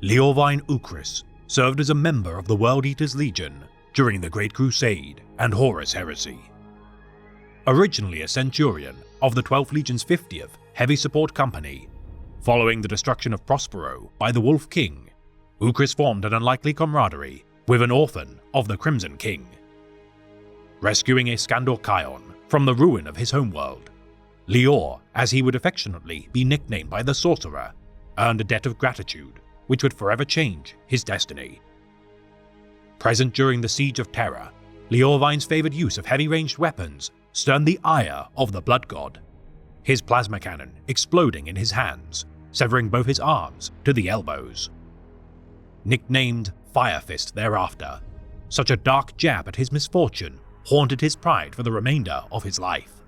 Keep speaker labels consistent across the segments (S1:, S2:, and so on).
S1: Leovigne Ukris served as a member of the World Eaters Legion during the Great Crusade and Horus Heresy. Originally a Centurion of the 12th Legion's 50th Heavy Support Company, following the destruction of Prospero by the Wolf King, Ukris formed an unlikely camaraderie with an orphan of the Crimson King. Rescuing Iskandar Kion from the ruin of his homeworld, Lior, as he would affectionately be nicknamed by the Sorcerer, earned a debt of gratitude which would forever change his destiny. Present during the Siege of Terra, Leovigne's favoured use of heavy-ranged weapons stirred the ire of the Blood God, his plasma cannon exploding in his hands, severing both his arms to the elbows. Nicknamed Fire Fist thereafter, such a dark jab at his misfortune haunted his pride for the remainder of his life,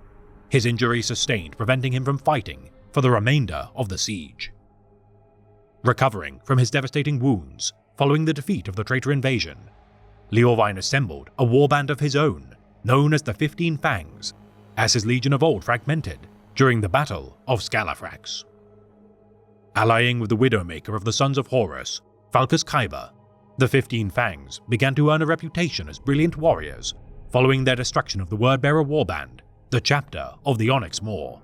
S1: his injuries sustained preventing him from fighting for the remainder of the siege. Recovering from his devastating wounds following the defeat of the traitor invasion, Leovigne assembled a warband of his own, known as the 15 Fangs, as his legion of old fragmented during the Battle of Scalafrax. Allying with the Widowmaker of the Sons of Horus, Falcus Kyber, the 15 Fangs began to earn a reputation as brilliant warriors following their destruction of the Wordbearer warband, the Chapter of the Onyx Maw.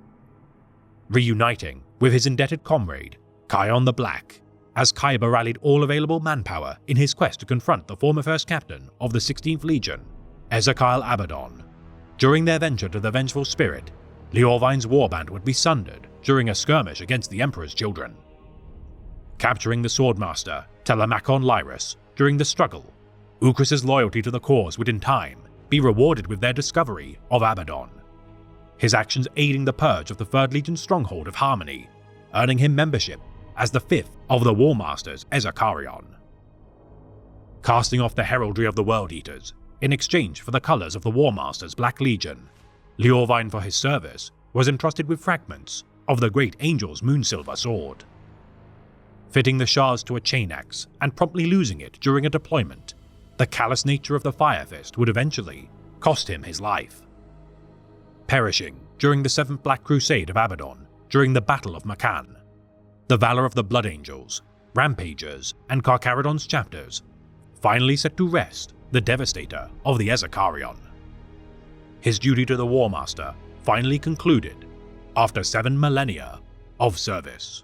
S1: Reuniting with his indebted comrade, Kion the Black, as Kyber rallied all available manpower in his quest to confront the former first captain of the 16th Legion, Ezekiel Abaddon. During their venture to the Vengeful Spirit, Leovigne's warband would be sundered during a skirmish against the Emperor's children. Capturing the Swordmaster, Telemachon Lyris, during the struggle, Ukris' loyalty to the cause would in time be rewarded with their discovery of Abaddon, his actions aiding the purge of the 3rd Legion stronghold of Harmony, earning him membership as the 5th of the War Masters Ezekarion. Casting off the heraldry of the World Eaters in exchange for the colours of the War Masters Black Legion, Leovigne for his service was entrusted with fragments of the Great Angel's Moonsilver Sword. Fitting the shards to a chain axe and promptly losing it during a deployment, the callous nature of the Fire Fist would eventually cost him his life. Perishing during the 7th Black Crusade of Abaddon during the Battle of Makan, the valor of the Blood Angels, Rampagers, and Carcharodon's chapters finally set to rest the Devastator of the Ezekarion. His duty to the War Master finally concluded after 7 millennia of service.